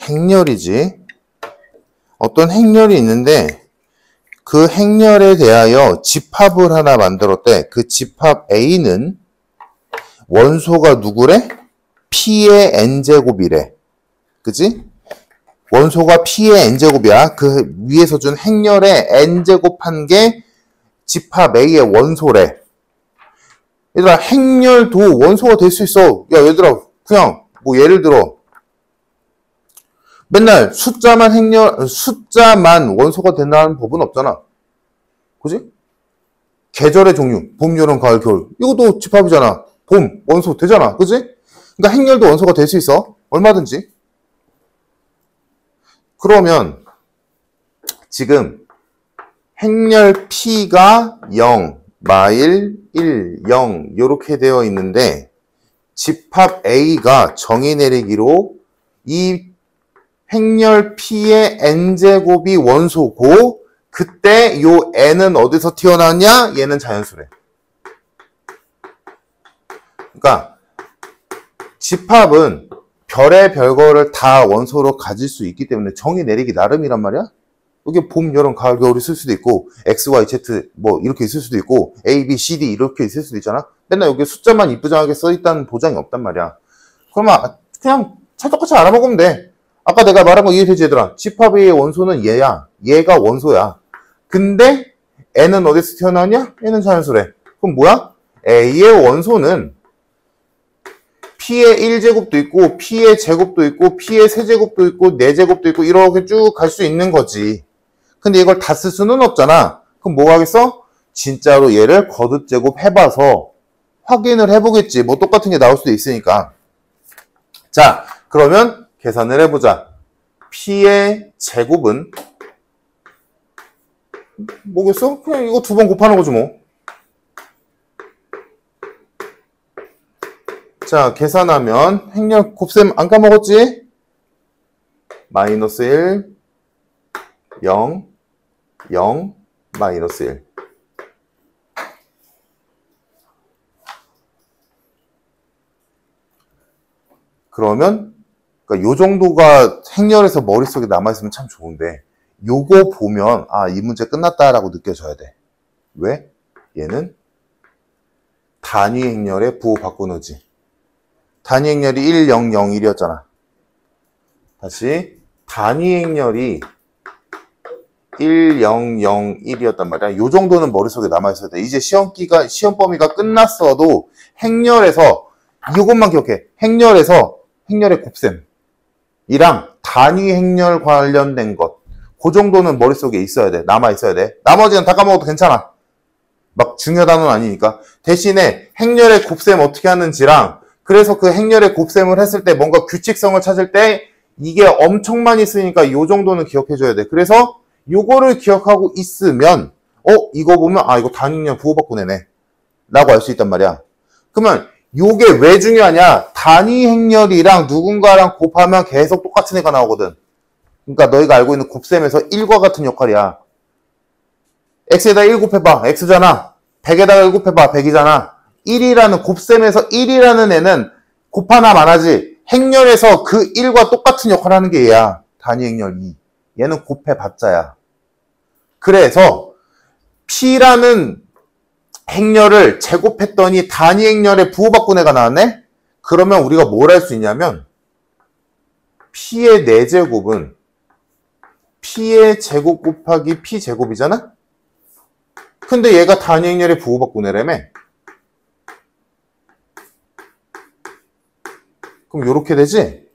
행렬이지. 어떤 행렬이 있는데 그 행렬에 대하여 집합을 하나 만들었대. 그 집합 A는 원소가 누구래? P의 n제곱이래. 그치? 원소가 P의 n제곱이야. 그 위에서 준 행렬에 n제곱한 게 집합 A의 원소래. 얘들아, 행렬도 원소가 될 수 있어. 야, 얘들아, 그냥 뭐 예를 들어 맨날 숫자만 원소가 된다는 법은 없잖아. 그지? 계절의 종류, 봄, 여름, 가을, 겨울. 이것도 집합이잖아. 봄, 원소 되잖아. 그지? 그러니까 행렬도 원소가 될 수 있어. 얼마든지. 그러면 지금 행렬 P가 0, 마일 1, 0 이렇게 되어 있는데 집합 A가 정의 내리기로 이 행렬 P의 n제곱이 원소고 그때 요 n은 어디서 튀어나왔냐? 얘는 자연수래. 그러니까 집합은 별의 별거를 다 원소로 가질 수 있기 때문에 정의 내리기 나름이란 말이야. 이게 봄, 여름, 가을, 겨울이 있을 수도 있고 X, Y, Z 뭐 이렇게 있을 수도 있고 A, B, C, D 이렇게 있을 수도 있잖아. 맨날 여기 숫자만 이쁘장하게 써있다는 보장이 없단 말이야. 그러면 그냥 찰떡같이 알아먹으면 돼. 아까 내가 말한 거 이해되지 얘들아? 집합의 원소는 얘야. 얘가 원소야. 근데 N은 어디서 튀어나왔냐? N은 자연수래. 그럼 뭐야? A의 원소는 P의 1제곱도 있고 P의 제곱도 있고 P의 세제곱도 있고 4제곱도 있고 이렇게 쭉 갈 수 있는 거지. 근데 이걸 다 쓸 수는 없잖아. 그럼 뭐 하겠어? 진짜로 얘를 거듭제곱 해봐서 확인을 해보겠지. 뭐 똑같은 게 나올 수도 있으니까. 자, 그러면 계산을 해보자. P의 제곱은 뭐겠어? 그냥 이거 2번 곱하는 거지 뭐. 자, 계산하면 행렬 곱셈 안 까먹었지? 마이너스 1, 0, 0, 마이너스 1. 그러면 그러니까 요 정도가 행렬에서 머릿속에 남아있으면 참 좋은데 요거 보면 아, 이 문제 끝났다라고 느껴져야 돼. 왜? 얘는 단위 행렬에 부호 바꿔놓지. 단위 행렬이 1, 0, 0, 1이었잖아. 다시 단위 행렬이 1, 0, 0, 1이었단 말이야. 요 정도는 머릿속에 남아있어야 돼. 이제 시험 범위가 끝났어도 행렬에서 이것만 기억해. 행렬의 곱셈이랑 단위 행렬 관련된 것. 그 정도는 머릿속에 있어야 돼. 남아있어야 돼. 나머지는 다 까먹어도 괜찮아. 막 중요한 단어는 아니니까. 대신에 행렬의 곱셈 어떻게 하는지랑 그래서 그 행렬의 곱셈을 했을 때 뭔가 규칙성을 찾을 때 이게 엄청 많이 쓰니까 요 정도는 기억해줘야 돼. 그래서 요거를 기억하고 있으면 이거 보면 아 이거 단위 행렬 부호 바꾸네네 라고 알 수 있단 말이야. 그러면 요게 왜 중요하냐? 단위 행렬이랑 누군가랑 곱하면 계속 똑같은 애가 나오거든. 그러니까 너희가 알고 있는 곱셈에서 1과 같은 역할이야. x에다 1 곱해봐. x잖아. 100에다가 1 곱해봐. 100이잖아. 1이라는 곱셈에서 1이라는 애는 곱하나 말하지. 행렬에서 그 1과 똑같은 역할을 하는 게 얘야. 단위 행렬 2. 얘는 곱해봤자야. 그래서 P라는 행렬을 제곱했더니 단위 행렬에 부호바꾼 애가 나왔네? 그러면 우리가 뭘 할 수 있냐면 P의 4제곱은 P의 제곱 곱하기 P 제곱이잖아? 근데 얘가 단위 행렬에 부호바꾼 애라며? 그럼 요렇게 되지?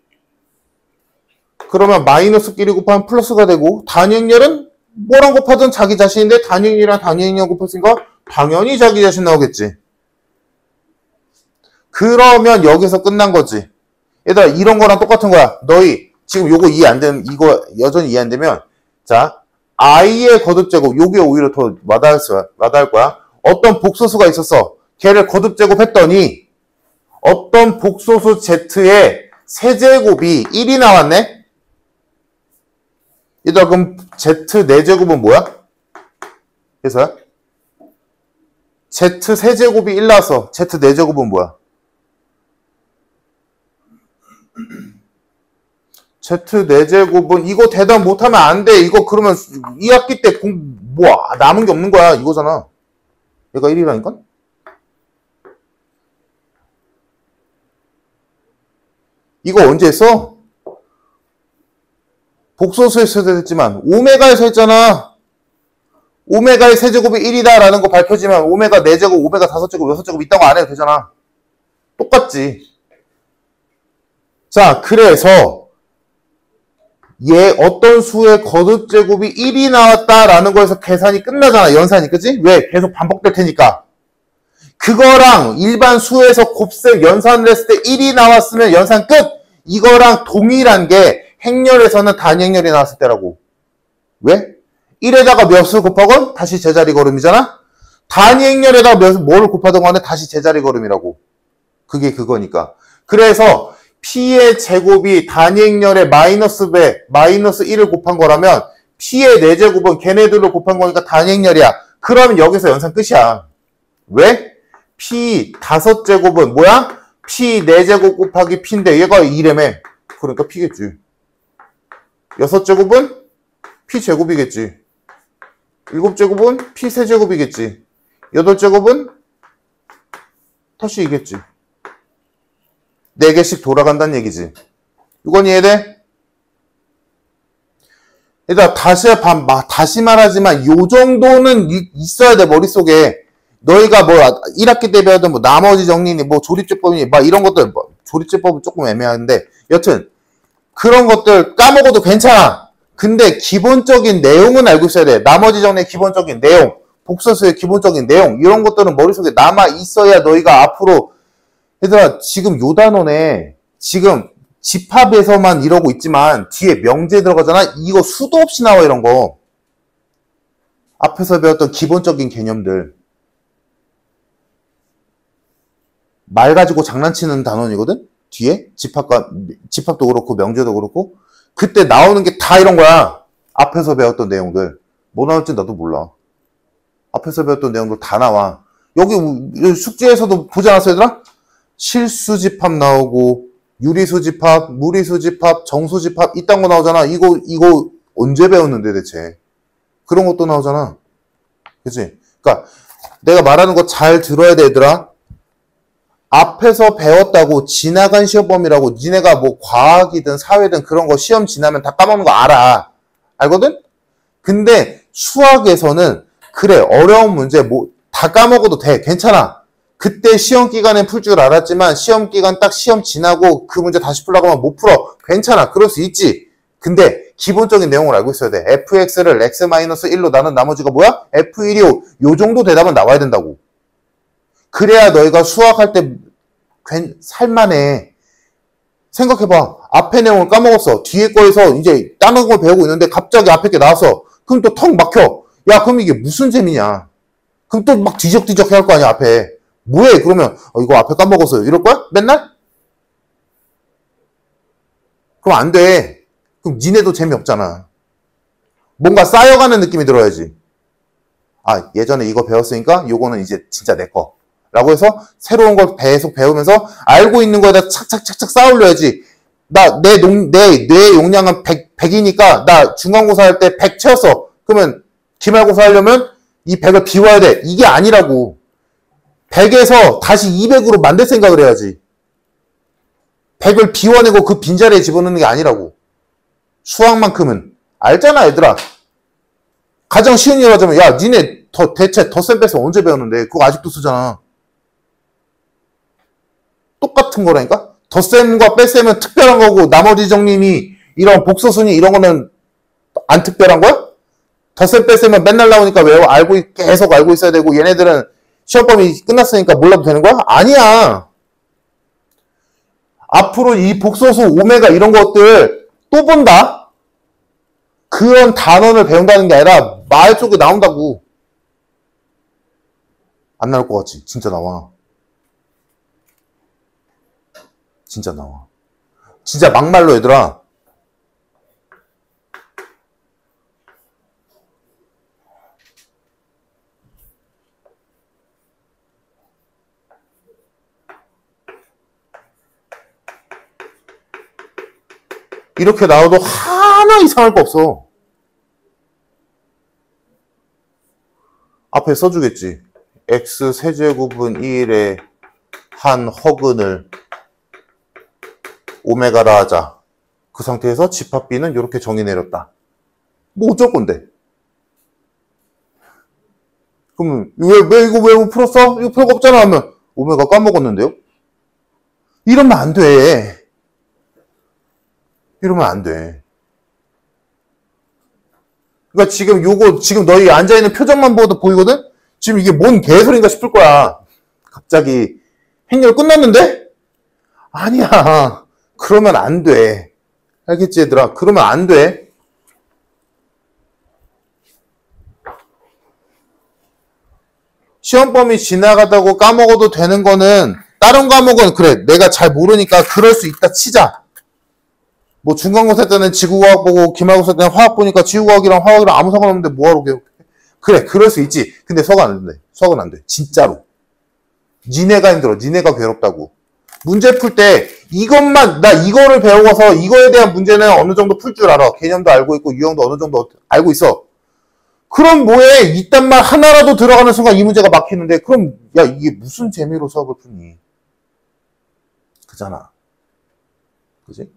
그러면 마이너스끼리 곱하면 플러스가 되고 단위 행렬은 뭐랑 곱하든 자기 자신인데 단위 행렬이랑 단위 행렬 곱했으니까 당연히 자기 자신 나오겠지. 그러면 여기서 끝난 거지. 얘들아 이런 거랑 똑같은 거야. 너희 지금 요거 이해 안 되면 이거 여전히 이해 안 되면 자 i의 거듭제곱 요게 오히려 더 와닿을 거야. 어떤 복소수가 있었어. 걔를 거듭제곱했더니 어떤 복소수 z의 세제곱이 1이 나왔네. 얘들아 그럼 z 4제곱은 뭐야? 해서야? z 세제곱이 1 나왔어. z 4제곱은 뭐야? Z4제곱은 이거 대답 못하면 안 돼. 이거 그러면 2학기 때 남은 게 없는 거야. 이거잖아. 얘가 1이라니까? 이거 언제 했어? 복소수에서 했지만 오메가에서 했잖아. 오메가의 세제곱이 1이다 라는 거 밝혀지면 오메가 4제곱, 오메가 5제곱, 6제곱 있다고 안 해도 되잖아. 똑같지. 자, 그래서 얘 어떤 수의 거듭제곱이 1이 나왔다라는 거에서 계산이 끝나잖아. 연산이. 그치? 왜? 계속 반복될 테니까. 그거랑 일반 수에서 곱셈 연산을 했을 때 1이 나왔으면 연산 끝! 이거랑 동일한 게 행렬에서는 단행렬이 나왔을 때라고. 왜? 1에다가 몇을 곱하건 다시 제자리 걸음이잖아? 단행렬에다가 뭐를 곱하던 간에 다시 제자리 걸음이라고. 그게 그거니까. 그래서 P의 제곱이 단위행렬에 마이너스 1을 곱한 거라면 P의 4제곱은 걔네들로 곱한 거니까 단위행렬이야. 그러면 여기서 연산 끝이야. 왜? P 5제곱은 뭐야? P 4제곱 곱하기 P인데 얘가 2라며. 그러니까 P겠지. 6제곱은 P제곱이겠지. 7제곱은 P 3제곱이겠지. 8제곱은 다시 이겠지. 4개씩 돌아간다는 얘기지. 이건 이해돼? 일단 다시 말하지만 요 정도는 있어야 돼. 머릿속에. 너희가 뭐 1학기 때 배우던 뭐 나머지 정리니 뭐 조립제법이니 막 이런 것들 조립제법은 조금 애매한데 여튼 그런 것들 까먹어도 괜찮아. 근데 기본적인 내용은 알고 있어야 돼. 나머지 정리의 기본적인 내용, 복소수의 기본적인 내용 이런 것들은 머릿속에 남아 있어야 너희가 앞으로 얘들아 지금 요 단원에 지금 집합에서만 이러고 있지만 뒤에 명제 들어가잖아. 이거 수도 없이 나와 이런 거. 앞에서 배웠던 기본적인 개념들. 말 가지고 장난치는 단원이거든? 뒤에 집합도 그렇고 명제도 그렇고 그때 나오는 게 다 이런 거야. 앞에서 배웠던 내용들. 뭐 나올지 나도 몰라. 앞에서 배웠던 내용들 다 나와. 여기 숙제에서도 보지 않았어 얘들아? 실수집합 나오고 유리수집합, 무리수집합, 정수집합 이딴 거 나오잖아. 이거 언제 배웠는데 대체. 그런 것도 나오잖아. 그치? 그러니까 내가 말하는 거 잘 들어야 돼 얘들아. 앞에서 배웠다고 지나간 시험 범위라고 니네가 뭐 과학이든 사회든 그런 거 시험 지나면 다 까먹는 거 알아. 알거든? 근데 수학에서는 그래 어려운 문제 뭐 다 까먹어도 돼. 괜찮아. 그때 시험 기간에 풀 줄 알았지만 시험 기간 딱 시험 지나고 그 문제 다시 풀라고 하면 못 풀어. 괜찮아. 그럴 수 있지. 근데 기본적인 내용을 알고 있어야 돼. fx를 x-1로 나눈 나머지가 뭐야? f1이요. 요 정도 대답은 나와야 된다고. 그래야 너희가 수학할 때 살만해. 생각해봐. 앞에 내용을 까먹었어. 뒤에 거에서 이제 다른 걸 배우고 있는데 갑자기 앞에 게 나왔어. 그럼 또 턱 막혀. 야 그럼 이게 무슨 재미냐. 그럼 또 막 뒤적뒤적 해야 할 거 아니야 앞에. 뭐해 그러면 이거 앞에 까먹었어요. 이럴 거야? 맨날? 그럼 안 돼. 그럼 니네도 재미없잖아. 뭔가 쌓여가는 느낌이 들어야지. 아 예전에 이거 배웠으니까 요거는 이제 진짜 내 거. 라고 해서 새로운 걸 계속 배우면서 알고 있는 거에다 착착착착 쌓아올려야지. 내 뇌 용량은 100이니까 나 중간고사 할 때 100 채웠어. 그러면 기말고사 하려면 이 100을 비워야 돼. 이게 아니라고. 100에서 다시 200으로 만들 생각을 해야지. 100을 비워내고 그 빈자리에 집어넣는 게 아니라고. 수학만큼은. 알잖아 얘들아. 가장 쉬운 예로 하자면 야 니네 대체 덧셈 뺄셈 언제 배웠는데 그거 아직도 쓰잖아. 똑같은 거라니까? 덧셈과 뺄셈은 특별한 거고 나머지 정리니 이런 복소순위 이런 거는 안 특별한 거야? 덧셈 뺄셈은 맨날 나오니까 계속 알고 있어야 되고 얘네들은 시험범위 끝났으니까 몰라도 되는 거야? 아니야. 앞으로 이 복소수 오메가 이런 것들 또 본다? 그런 단원을 배운다는 게 아니라 말 속에 나온다고. 안 나올 것 같지? 진짜 나와. 진짜 나와. 진짜 막말로 얘들아. 이렇게 나와도 하나 이상할 거 없어. 앞에 써주겠지. x 세제곱은 1의 한 허근을 오메가라 하자. 그 상태에서 집합 B는 이렇게 정의 내렸다. 뭐 어쩔 건데? 그럼 왜 풀었어? 이거 별거 없잖아 하면 오메가 까먹었는데요? 이러면 안 돼. 이러면 안 돼. 그러니까 지금 너희 앉아있는 표정만 보도 보이거든? 지금 이게 뭔 개소리인가 싶을 거야. 갑자기 행렬 끝났는데? 아니야. 그러면 안 돼. 알겠지 얘들아? 그러면 안 돼. 시험 범위 지나가다고 까먹어도 되는 거는 다른 과목은 그래 내가 잘 모르니까 그럴 수 있다 치자. 뭐 중간고사 때는 지구과학 보고 기말고사 때는 화학 보니까 지구과학이랑 화학이랑 아무 상관없는데 뭐하러 그래 그럴 수 있지. 근데 수학은 안 된대. 수학은 안 돼. 진짜로. 니네가 힘들어. 니네가 괴롭다고. 문제 풀 때 이것만 나 이거를 배워서 이거에 대한 문제는 어느 정도 풀 줄 알아. 개념도 알고 있고 유형도 어느 정도 알고 있어. 그럼 뭐해? 이딴 말 하나라도 들어가는 순간 이 문제가 막히는데 그럼 야 이게 무슨 재미로 수학을 푸니? 그잖아. 그지?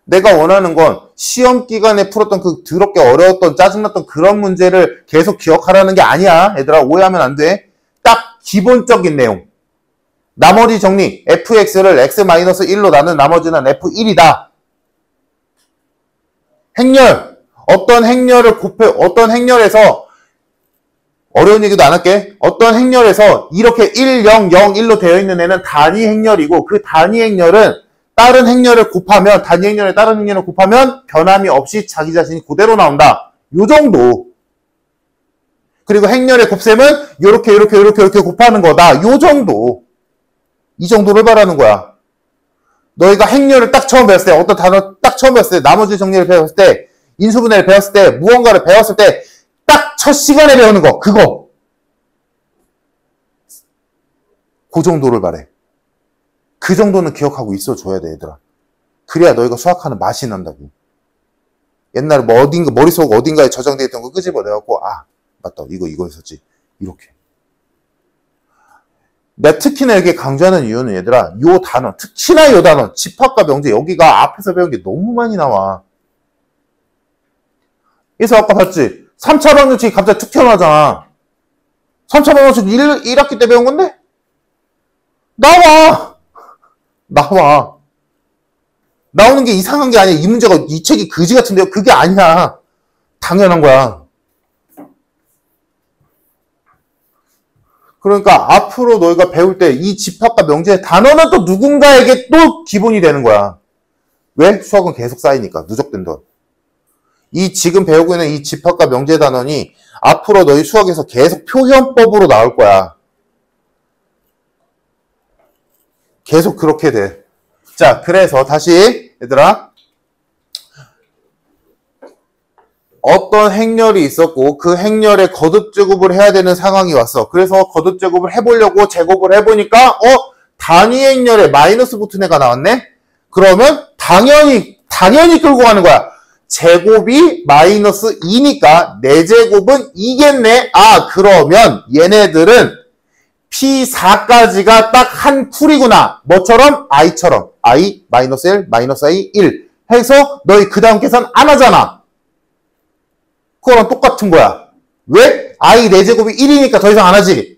내가 원하는 건 시험 기간에 풀었던 그 더럽게 어려웠던 짜증났던 그런 문제를 계속 기억하라는 게 아니야. 얘들아 오해하면 안 돼. 딱 기본적인 내용. 나머지 정리. fx를 x-1로 나눈 나머지는 f1이다. 행렬. 어떤 행렬에서 어려운 얘기도 안 할게. 어떤 행렬에서 이렇게 1, 0, 0, 1로 되어 있는 애는 단위 행렬이고 그 단위 행렬은 다른 행렬을 곱하면 단위 행렬에 다른 행렬을 곱하면 변함이 없이 자기 자신이 그대로 나온다. 요 정도. 그리고 행렬의 곱셈은 요렇게 곱하는 거다. 요 정도. 이 정도를 말하는 거야. 너희가 행렬을 딱 처음 배웠을 때 어떤 단어 딱 처음 배웠을 때 나머지 정리를 배웠을 때 인수분해를 배웠을 때 무언가를 배웠을 때 딱 첫 시간에 배우는 거 그거 그 정도를 말해. 그 정도는 기억하고 있어줘야 돼 얘들아. 그래야 너희가 수학하는 맛이 난다고. 옛날에 뭐 어딘가 머릿속 어딘가에 저장되어 있던 거 끄집어내갖고 아 맞다 이거 있었지 이렇게. 내가 특히나 이렇게 강조하는 이유는 얘들아 요 단어 특히나 요 단어 집합과 명제 여기가 앞에서 배운 게 너무 많이 나와. 그래서 아까 봤지? 3차 방정식이 갑자기 툭 튀어나오잖아. 3차 방정식 1학기 때 배운 건데? 나와! 나오는 게 이상한 게 아니야. 이 문제가 이 책이 그지 같은데요? 그게 아니야. 당연한 거야. 그러니까 앞으로 너희가 배울 때 이 집합과 명제의 단어는 또 누군가에게 또 기본이 되는 거야. 왜? 수학은 계속 쌓이니까. 누적된다. 이 지금 배우고 있는 이 집합과 명제 단원이 앞으로 너희 수학에서 계속 표현법으로 나올 거야. 계속 그렇게 돼. 자, 그래서 다시 얘들아 어떤 행렬이 있었고 그 행렬에 거듭 제곱을 해야 되는 상황이 왔어. 그래서 거듭 제곱을 해보려고 제곱을 해보니까 단위 행렬에 마이너스 붙은 애가 나왔네? 그러면 당연히 끌고 가는 거야. 제곱이 마이너스 2니까 4제곱은 2겠네. 아 그러면 얘네들은 P4까지가 딱 한 쿨이구나. 뭐처럼? i처럼. i, -1, -i, 1 해서 너희 그 다음 계산 안 하잖아. 그거랑 똑같은 거야. 왜? i 4제곱이 1이니까 더 이상 안 하지.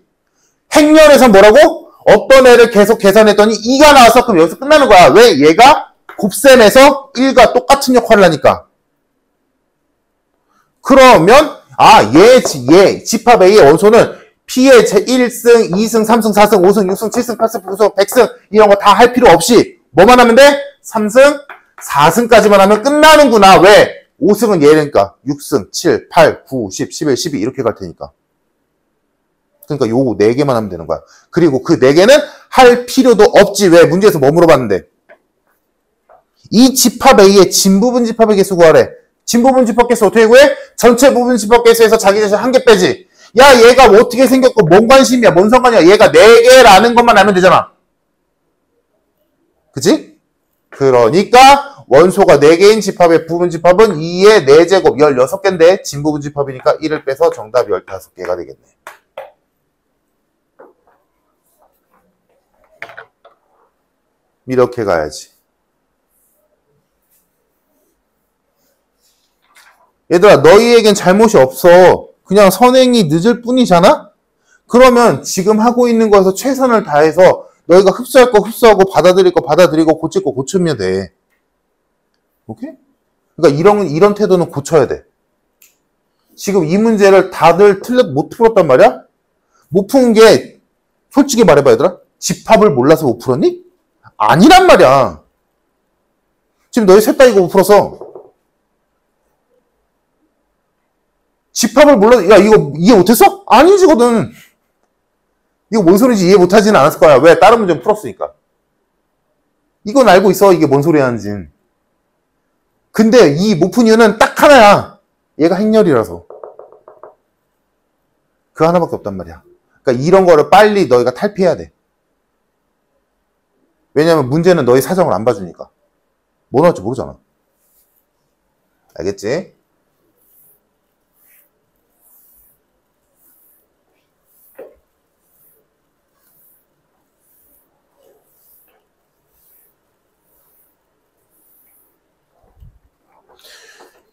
행렬에서 뭐라고? 어떤 애를 계속 계산했더니 2가 나와서 그럼 여기서 끝나는 거야. 왜? 얘가 곱셈에서 1과 똑같은 역할을 하니까. 그러면 얘 집합 A의 원소는 P의 1승, 2승, 3승, 4승, 5승, 6승, 7승, 8승, 9승, 100승 이런 거 다 할 필요 없이 뭐만 하면 돼? 3승, 4승까지만 하면 끝나는구나. 왜? 5승은 얘니까 6승, 7, 8, 9, 10, 11, 12 이렇게 갈 테니까. 그러니까 요거 4개만 하면 되는 거야. 그리고 그 4개는 할 필요도 없지. 왜? 문제에서 뭐 물어봤는데? 이 집합 A의 진부분 집합의 개수 구하래. 진부분 집합 개수 어떻게 구해? 전체 부분 집합 개수에서 자기 자신 한 개 빼지. 야 얘가 뭐 어떻게 생겼고 뭔 관심이야 뭔 상관이야. 얘가 4개라는 것만 알면 되잖아. 그치? 그러니까 원소가 4개인 집합의 부분집합은 2의 4제곱 16개인데 진부분집합이니까 1을 빼서 정답이 15개가 되겠네. 이렇게 가야지. 얘들아, 너희에겐 잘못이 없어. 그냥 선행이 늦을 뿐이잖아? 그러면 지금 하고 있는 거에서 최선을 다해서 너희가 흡수할 거 흡수하고 받아들일 거 받아들이고 고칠 거 고치면 돼. 오케이? 그러니까 이런 태도는 고쳐야 돼. 지금 이 문제를 다들 못 풀었단 말이야? 못 푼 게 솔직히 말해봐 얘들아. 집합을 몰라서 못 풀었니? 아니란 말이야. 지금 너희 셋 다 이거 못 풀어서. 집합을 몰라서 야 이거 이해 못했어? 아니지거든. 이거 뭔 소리인지 이해 못하지는 않았을 거야. 왜? 다른 문제는 풀었으니까. 이건 알고 있어. 이게 뭔 소리 하는지. 근데 이 못 푼 이유는 딱 하나야. 얘가 행렬이라서. 그 하나밖에 없단 말이야. 그러니까 이런 거를 빨리 너희가 탈피해야 돼. 왜냐면 문제는 너희 사정을 안 봐주니까. 뭐 나올지 모르잖아. 알겠지?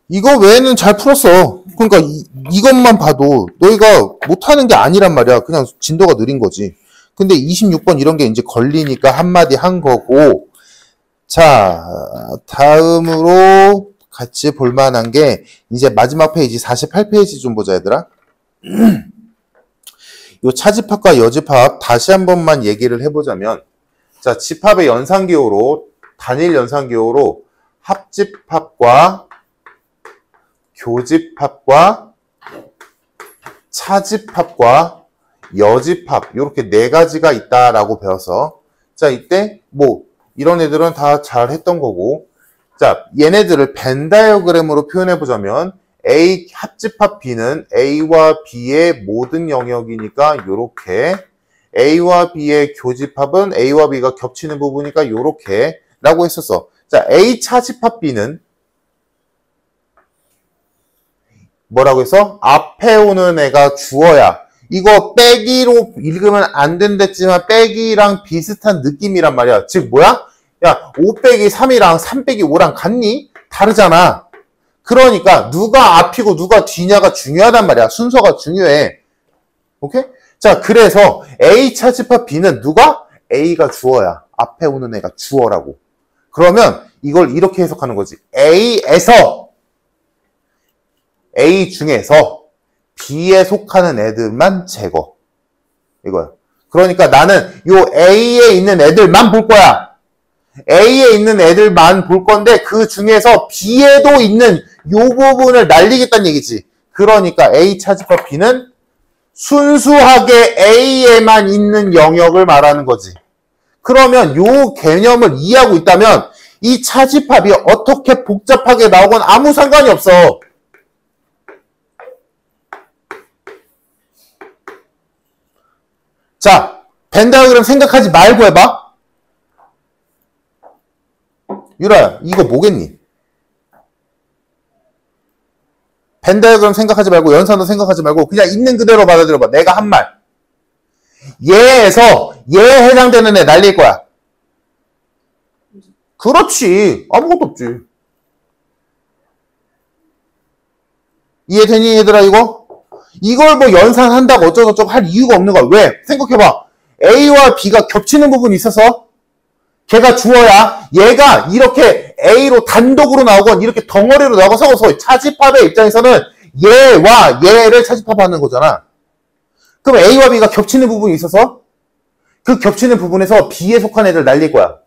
이거 외에는 잘 풀었어. 그러니까 이것만 봐도 너희가 못하는 게 아니란 말이야. 그냥 진도가 느린 거지. 근데 26번 이런 게 이제 걸리니까 한마디 한 거고. 자, 다음으로 같이 볼만한 게 이제 마지막 페이지 48페이지 좀 보자 얘들아. 요 차집합과 여집합 다시 한 번만 얘기를 해보자면, 자, 집합의 연산기호로 단일 연산기호로 합집합과 교집합과 차집합과 여집합 이렇게 4가지가 있다라고 배워서, 자, 이때 뭐 이런 애들은 다 잘 했던 거고, 자, 얘네들을 벤 다이어그램으로 표현해 보자면 A 합집합 B는 A와 B의 모든 영역이니까 요렇게, A와 B의 교집합은 A와 B가 겹치는 부분이니까 요렇게 라고 했었어. 자, A 차집합 B는 뭐라고 해서? 앞에 오는 애가 주어야. 이거 빼기로 읽으면 안 된댔지만 빼기랑 비슷한 느낌이란 말이야. 즉 뭐야? 야, 5 빼기 3이랑 3 빼기 5랑 같니? 다르잖아. 그러니까 누가 앞이고 누가 뒤냐가 중요하단 말이야. 순서가 중요해. 오케이? 자, 그래서 A 차집합 B는 누가? A가 주어야. 앞에 오는 애가 주어라고. 그러면 이걸 이렇게 해석하는 거지. A 중에서 B에 속하는 애들만 제거. 이거야. 그러니까 나는 요 A에 있는 애들만 볼 거야. A에 있는 애들만 볼 건데 그 중에서 B에도 있는 요 부분을 날리겠다는 얘기지. 그러니까 A 차집합 B는 순수하게 A에만 있는 영역을 말하는 거지. 그러면 요 개념을 이해하고 있다면 이 차집합이 어떻게 복잡하게 나오건 아무 상관이 없어. 자, 벤 다이어그램 생각하지 말고 해봐. 유라야, 이거 뭐겠니? 벤 다이어그램 생각하지 말고 연산도 생각하지 말고 그냥 있는 그대로 받아들여봐. 내가 한 말. 얘에서 얘에 해당되는 애 날릴 거야. 그렇지. 아무것도 없지. 이해되니 얘들아 이거? 이걸 뭐 연산한다고 어쩌고저쩌고 할 이유가 없는 거야. 왜? 생각해봐. A와 B가 겹치는 부분이 있어서 걔가 주어야. 얘가 이렇게 A로 단독으로 나오건 이렇게 덩어리로 나와서 차집합의 입장에서는 얘와 얘를 차집합하는 거잖아. 그럼 A와 B가 겹치는 부분이 있어서 그 겹치는 부분에서 B에 속한 애들 날릴 거야.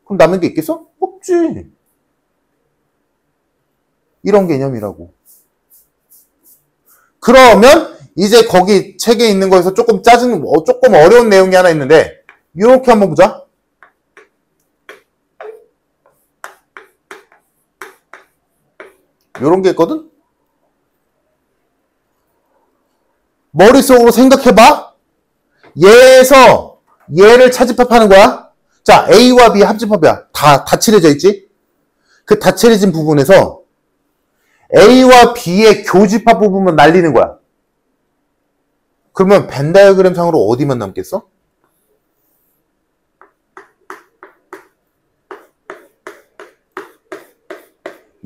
그럼 남는 게 있겠어? 없지. 이런 개념이라고. 그러면 이제 거기 책에 있는 거에서 조금 조금 어려운 내용이 하나 있는데 이렇게 한번 보자. 요런 게 있거든? 머릿속으로 생각해봐. 얘에서 얘를 차집합하는 거야. 자, A와 B 합집합이야. 다 칠해져 있지? 그 다채리진 부분에서 A와 B의 교집합 부분만 날리는 거야. 그러면 벤 다이어그램 상으로 어디만 남겠어?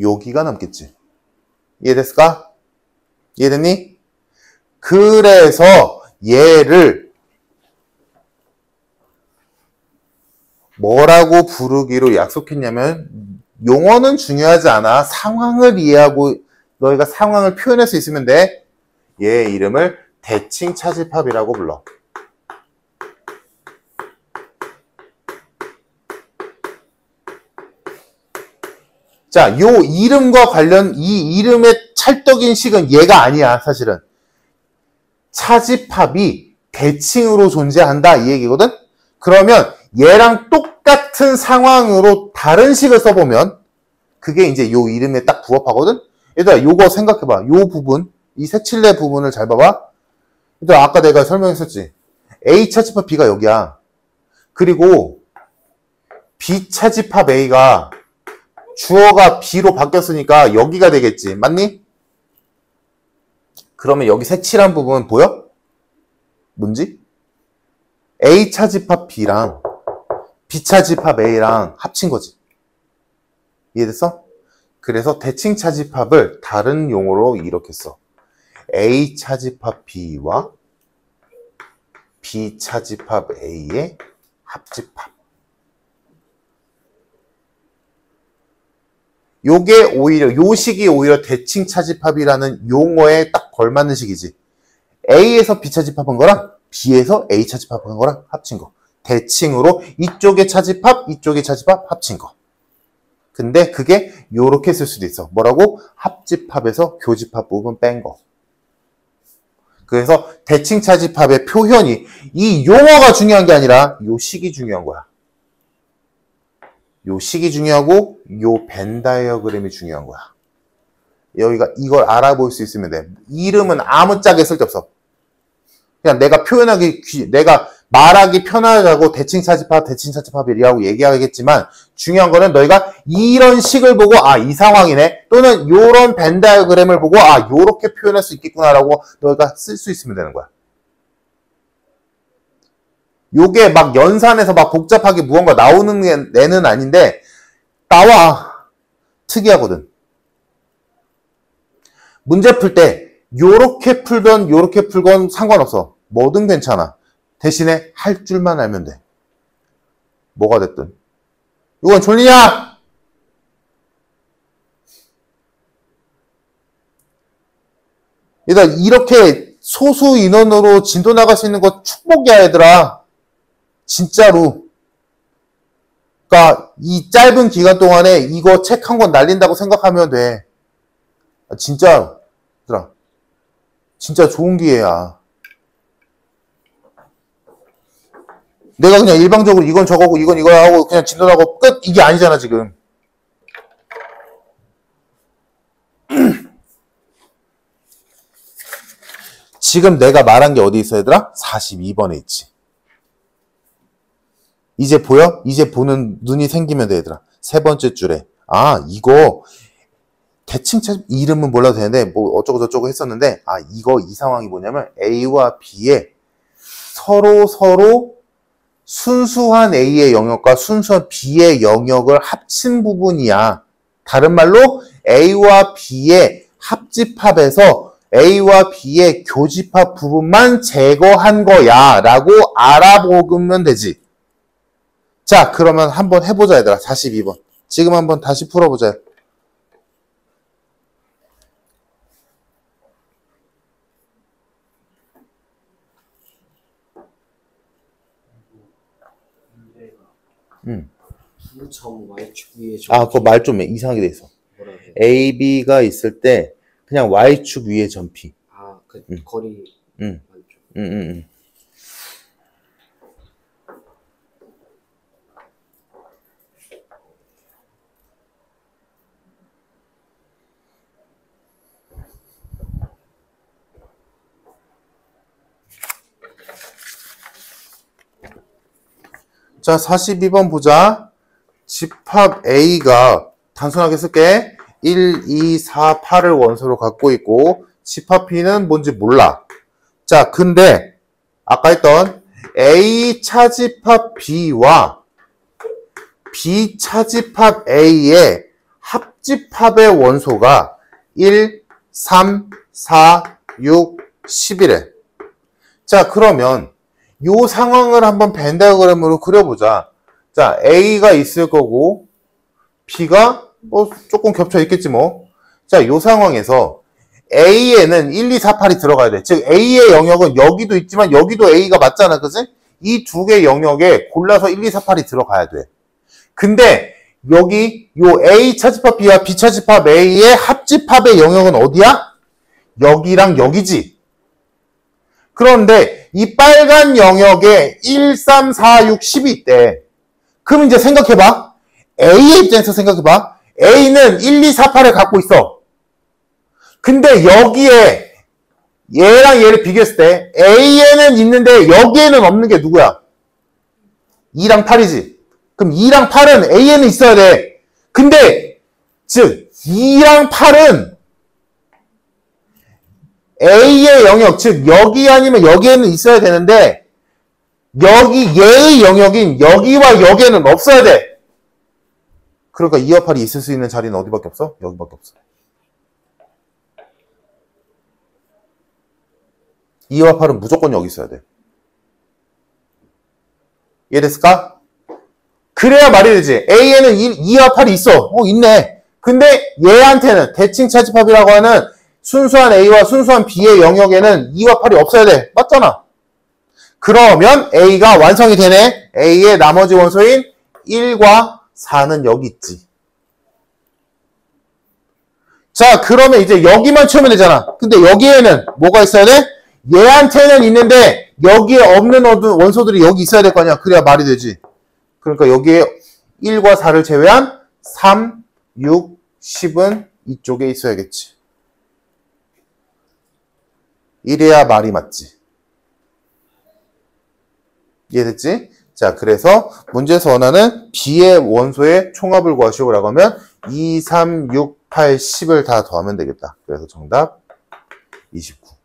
여기가 남겠지. 이해됐을까? 이해됐니? 그래서 얘를 뭐라고 부르기로 약속했냐면, 용어는 중요하지 않아. 상황을 이해하고 너희가 상황을 표현할 수 있으면 돼. 얘 이름을 대칭 차집합이라고 불러. 자, 요 이름과 관련, 이 이름의 찰떡인식은 얘가 아니야, 사실은. 차집합이 대칭으로 존재한다, 이 얘기거든? 그러면 얘랑 똑같은 상황으로 다른 식을 써보면 그게 이제 요 이름에 딱 부합하거든? 얘들아, 요거 생각해봐. 요 부분, 이 색칠내 부분을 잘 봐봐. 얘들아, 아까 내가 설명했었지. A 차집합 B가 여기야. 그리고 B 차집합 A가 주어가 B로 바뀌었으니까 여기가 되겠지. 맞니? 그러면 여기 색칠한 부분 보여? 뭔지? A 차집합 B랑 B 차집합 A랑 합친 거지. 이해됐어? 그래서 대칭 차집합을 다른 용어로 이렇게 써. A 차집합 B와 B 차집합 A의 합집합. 요게 오히려, 요 식이 오히려 대칭 차집합이라는 용어에 딱 걸맞는 식이지. A에서 B 차집합한 거랑 B에서 A 차집합한 거랑 합친 거. 대칭으로 이쪽의 차집합, 이쪽의 차집합 합친 거. 근데 그게 요렇게 쓸 수도 있어. 뭐라고? 합집합에서 교집합 부분 뺀 거. 그래서 대칭 차집합의 표현이, 이 용어가 중요한 게 아니라 요 식이 중요한 거야. 요 식이 중요하고 요 벤 다이어그램이 중요한 거야. 여기가 이걸 알아볼 수 있으면 돼. 이름은 아무짝에 쓸데없어. 그냥 내가 내가 말하기 편하다고 대칭 차집합이라고 얘기하겠지만, 중요한 거는 너희가 이런 식을 보고 이 상황이네, 또는 요런 벤 다이어그램을 보고 요렇게 표현할 수 있겠구나라고 너희가 쓸 수 있으면 되는 거야. 요게 막 연산해서 막 복잡하게 무언가 나오는 애는 아닌데, 나와. 특이하거든. 문제 풀 때 요렇게 풀건 요렇게 풀건 상관없어. 뭐든 괜찮아. 대신에 할 줄만 알면 돼. 뭐가 됐든. 이건 졸리냐? 얘들아, 이렇게 소수 인원으로 진도 나갈 수 있는 거 축복이야, 얘들아. 진짜로. 그러니까 이 짧은 기간 동안에 이거 책 한 권 날린다고 생각하면 돼. 진짜, 얘들아. 진짜 좋은 기회야. 내가 그냥 일방적으로 이건 저거고 이건 이거 하고 그냥 진도 나고 끝! 이게 아니잖아, 지금. 지금 내가 말한 게 어디 있어, 얘들아? 42번에 있지. 이제 보여? 이제 보는 눈이 생기면 돼, 얘들아. 세 번째 줄에. 이거 대칭 차집 이름은 몰라도 되는데 뭐 어쩌고 저쩌고 했었는데, 이 상황이 뭐냐면 A와 B의 서로 순수한 A의 영역과 순수한 B의 영역을 합친 부분이야. 다른 말로 A와 B의 합집합에서 A와 B의 교집합 부분만 제거한 거야 라고 알아보면 되지. 자, 그러면 한번 해보자, 얘들아. 42번. 지금 한번 다시 풀어보자. 점 Y축 위에 점. 그거 말 좀 이상하게 돼 있어. A, B가 있을 때 그냥 Y축 위에 점피. 거리. 맞죠. 자, 42번 보자. 집합 A가 단순하게 쓸게. 1, 2, 4, 8을 원소로 갖고 있고 집합 B는 뭔지 몰라. 자, 근데 아까 했던 A 차집합 B와 B 차집합 A의 합집합의 원소가 1, 3, 4, 6, 11에. 자, 그러면 요 상황을 한번 벤 다이어그램으로 그려보자. 자, A가 있을 거고 B가 뭐 조금 겹쳐 있겠지 뭐. 자, 요 상황에서 A에는 1, 2, 4, 8이 들어가야 돼. 즉 A의 영역은 여기도 있지만 여기도 A가 맞잖아. 그지? 이 두 개 영역에 골라서 1, 2, 4, 8이 들어가야 돼. 근데 여기 요 A 차집합 B와 B 차집합 A의 합집합의 영역은 어디야? 여기랑 여기지. 그런데 이 빨간 영역에 1, 3, 4, 6, 10이 있대. 그럼 이제 생각해봐. A의 입장에서 생각해봐. A는 1, 2, 4, 8을 갖고 있어. 근데 여기에 얘랑 얘를 비교했을 때 A에는 있는데 여기에는 없는 게 누구야? 2랑 8이지. 그럼 2랑 8은 A에는 있어야 돼. 근데 즉 2랑 8은 A의 영역, 즉 여기 아니면 여기에는 있어야 되는데 여기 얘의 영역인 여기와 여기에는 없어야 돼. 그러니까 2와 8이 있을 수 있는 자리는 어디밖에 없어? 여기밖에 없어. 2와 8은 무조건 여기 있어야 돼. 이해됐을까? 그래야 말이 되지. A에는 2와 8이 있어. 있네. 근데 얘한테는 대칭 차집합이라고 하는 순수한 A와 순수한 B의 영역에는 2와 8이 없어야 돼. 맞잖아. 그러면 A가 완성이 되네. A의 나머지 원소인 1과 4는 여기 있지. 자, 그러면 이제 여기만 채우면 되잖아. 근데 여기에는 뭐가 있어야 돼? 얘한테는 있는데 여기에 없는 원소들이 여기 있어야 될 거 아니야. 그래야 말이 되지. 그러니까 여기에 1과 4를 제외한 3, 6, 10은 이쪽에 있어야겠지. 이래야 말이 맞지. 이해됐지? 자, 그래서 문제에서 원하는 B의 원소의 총합을 구하시오라고 하면 2, 3, 6, 8, 10을 다 더하면 되겠다. 그래서 정답 29.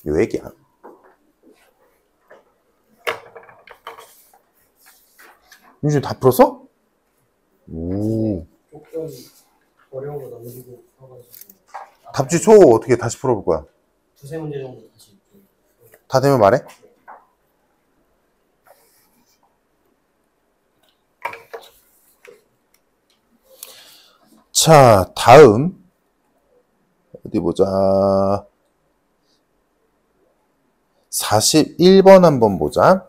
요 얘기야. 윤준 다 풀었어? 오. 조금 어려운 거 남기고 풀어가지고 답지 초 어떻게 다시 풀어볼 거야? 두세 문제 정도 다시 다 되면 말해? 자, 다음 어디 보자. 41번 한번 보자.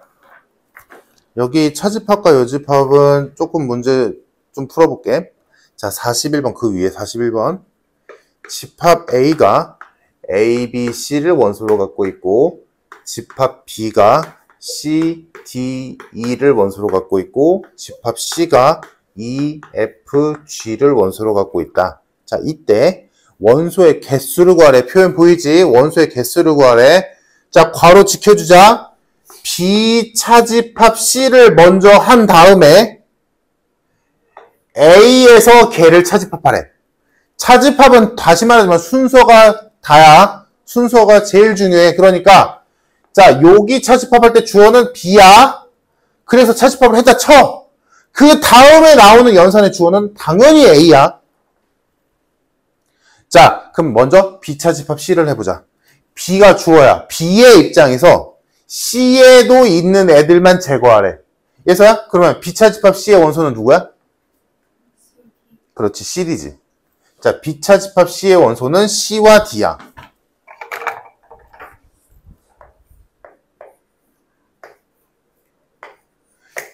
여기 차집합과 여집합은 조금 문제 좀 풀어볼게. 자, 41번 그 위에 41번. 집합 A가 A, B, C를 원소로 갖고 있고 집합 B가 C, D, E를 원소로 갖고 있고 집합 C가 E, F, G를 원소로 갖고 있다. 자, 이때 원소의 개수를 구하래. 표현 보이지? 원소의 개수를 구하래. 자, 괄호 지켜주자. B 차집합 C를 먼저 한 다음에 A에서 걔를 차집합하래. 차집합은 다시 말하지만 순서가 다야. 순서가 제일 중요해. 그러니까 자, 여기 차집합할 때 주어는 B야. 그래서 차집합을 했다 쳐. 그 다음에 나오는 연산의 주어는 당연히 A야. 자, 그럼 먼저 B 차집합 C를 해보자. B가 주어야. B의 입장에서 C에도 있는 애들만 제거하래. 예서야? 그러면 B 차집합 C의 원소는 누구야? 그렇지, C이지. 자, B 차집합 C의 원소는 C와 D야.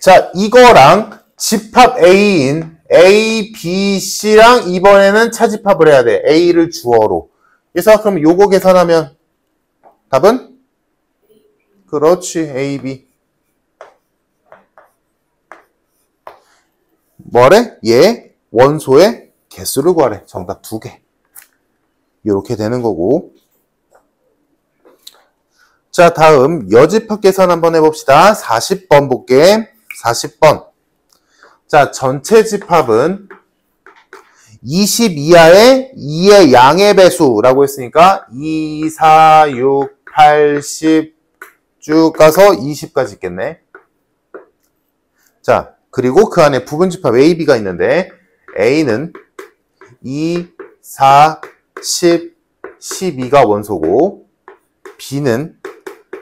자, 이거랑 집합 A인 A, B, C랑 이번에는 차집합을 해야 돼. A를 주어로. 그래서 그럼 요거 계산하면 답은? 그렇지, A, B. 뭐래? 얘 원소의 개수를 구하래. 정답 2개. 이렇게 되는 거고. 자, 다음 여집합 계산 한번 해봅시다. 40번 볼게. 40번. 자, 전체 집합은 20 이하의 2의 양의 배수라고 했으니까 2, 4, 6, 8, 10 쭉 가서 20까지 있겠네. 자, 그리고 그 안에 부분집합 A, B가 있는데 A는 2, 4, 10, 12가 원소고 B는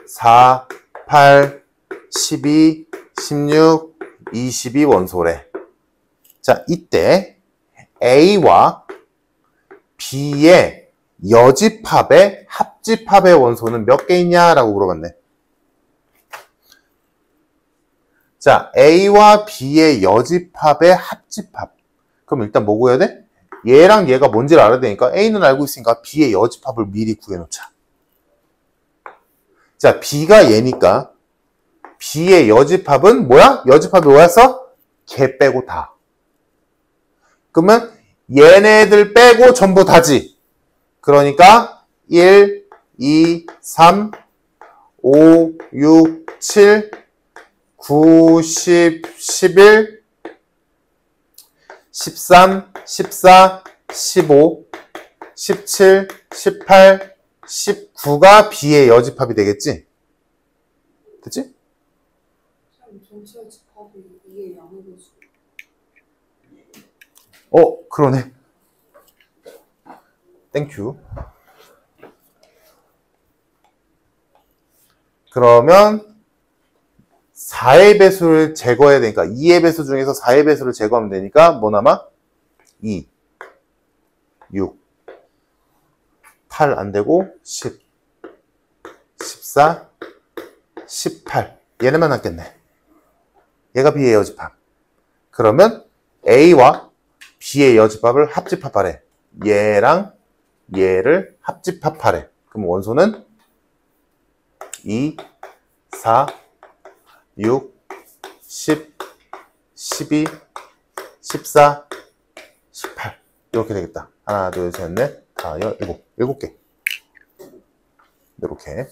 4, 8, 12, 16, 20이 원소래. 자, 이때 A와 B의 여집합의 합집합의 원소는 몇 개 있냐라고 물어봤네. 자, A와 B의 여집합의 합집합. 그럼 일단 뭐 구해야 돼? 얘랑 얘가 뭔지를 알아야 되니까 A는 알고 있으니까 B의 여집합을 미리 구해놓자. 자, B가 얘니까 B의 여집합은 뭐야? 여집합이 뭐였어? 걔 빼고 다. 그러면 얘네들 빼고 전부 다지. 그러니까 1, 2, 3, 5, 6, 7, 9, 10, 11, 13, 14, 15, 17, 18, 19가 B의 여집합이 되겠지? 됐지? 전체 집합이 이게 양의 배수. 그러네. 땡큐. 그러면 4의 배수를 제거해야 되니까 2의 배수 중에서 4의 배수를 제거하면 되니까 뭐 남아? 2, 6, 8 안 되고 10, 14, 18 얘네만 남겠네. 얘가 B의 여집합. 그러면 A와 B의 여집합을 합집합하래. 얘랑 얘를 합집합하래. 그럼 원소는 2, 4, 6, 10, 12, 14, 18 이렇게 되겠다. 하나, 둘, 셋, 넷, 다, 여, 일곱 개. 이렇게.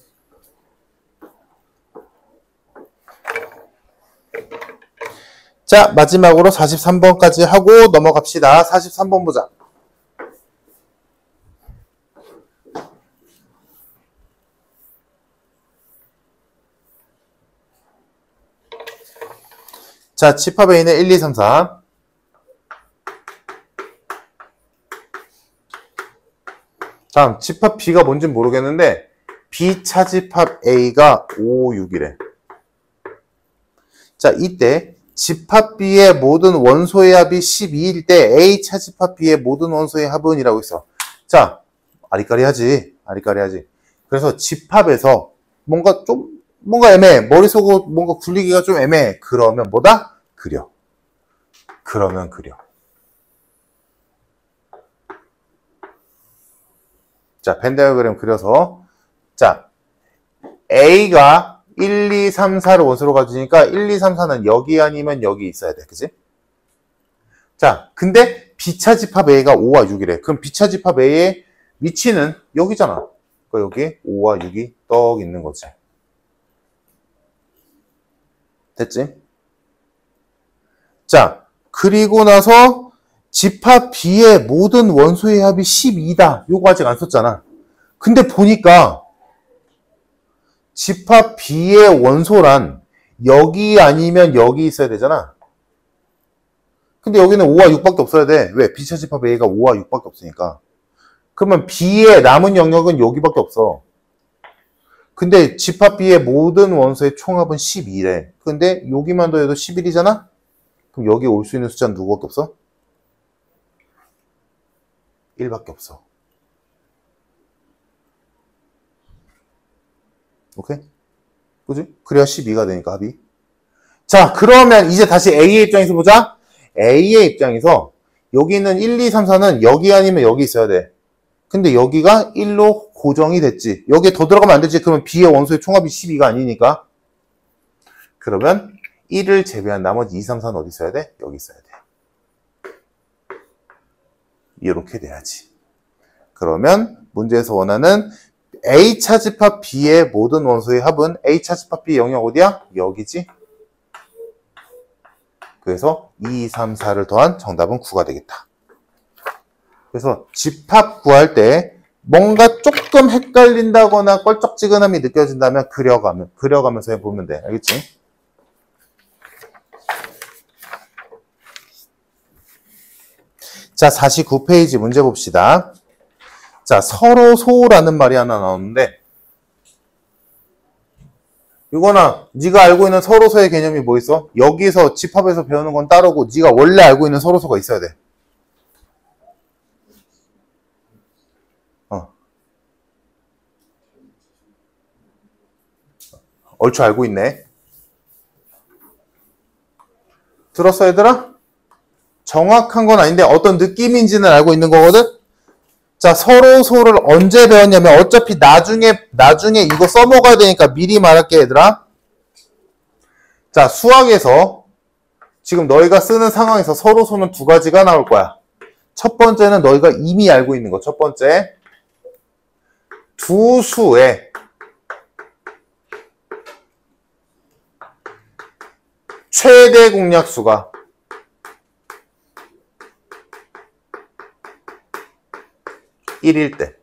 자, 마지막으로 43번까지 하고 넘어갑시다. 43번 보자. 자, 집합 A는 1, 2, 3, 4. 다음, 집합 B가 뭔지 모르겠는데 B 차집합 A가 5, 6이래. 자, 이때 집합 B의 모든 원소의 합이 12일 때 A 차집합 B의 모든 원소의 합은 이라고 있어. 자, 아리까리하지. 그래서 집합에서 뭔가 애매해. 머릿속으로 뭔가 굴리기가 좀 애매해. 그러면 뭐다? 그려. 자, 벤 다이어그램 그려서. 자, A가 1, 2, 3, 4를 원소로 가지니까 1, 2, 3, 4는 여기 아니면 여기 있어야 돼. 그지? 자, 근데 B차 집합 A가 5와 6이래. 그럼 B차 집합 A의 위치는 여기잖아. 그러니까 여기 5와 6이 떡 있는 거지. 됐지? 자, 그리고 나서 집합 B의 모든 원소의 합이 12다. 요거 아직 안 썼잖아. 근데 보니까 집합 B의 원소란 여기 아니면 여기 있어야 되잖아. 근데 여기는 5와 6밖에 없어야 돼. 왜? B차 집합 A가 5와 6밖에 없으니까. 그러면 B의 남은 영역은 여기밖에 없어. 근데 집합 B의 모든 원소의 총합은 12래. 근데 여기만 더해도 11이잖아? 그럼 여기 올 수 있는 숫자는 누구밖에 없어? 1밖에 없어. 오케이? 그지? 그래야 12가 되니까 합이. 자, 그러면 이제 다시 A의 입장에서 보자. A의 입장에서 여기 있는 1, 2, 3, 4는 여기 아니면 여기 있어야 돼. 근데 여기가 1로 고정이 됐지. 여기에 더 들어가면 안 되지. 그러면 B의 원소의 총합이 12가 아니니까. 그러면 1을 제외한 나머지 2, 3, 4는 어디 있어야 돼? 여기 있어야 돼. 이렇게 돼야지. 그러면 문제에서 원하는 A 차집합 B의 모든 원소의 합은 A 차집합 B의 영역 어디야? 여기지. 그래서 2, 3, 4를 더한 정답은 9가 되겠다. 그래서 집합 구할 때 뭔가 조금 헷갈린다거나 껄쩍지근함이 느껴진다면 그려가면서 해보면 돼. 알겠지? 자, 49페이지 문제 봅시다. 자, 서로소라는 말이 하나 나오는데, 이거나 네가 알고 있는 서로소의 개념이 뭐 있어? 여기서 집합에서 배우는 건 따르고 네가 원래 알고 있는 서로소가 있어야 돼. 얼추 알고 있네. 들었어, 얘들아? 정확한 건 아닌데 어떤 느낌인지는 알고 있는 거거든? 자, 서로소를 언제 배웠냐면 어차피 나중에 이거 써먹어야 되니까 미리 말할게, 얘들아. 자, 수학에서 지금 너희가 쓰는 상황에서 서로소는 두 가지가 나올 거야. 첫 번째는 너희가 이미 알고 있는 거. 첫 번째, 두 수의 최대 공약수가 (1일) 때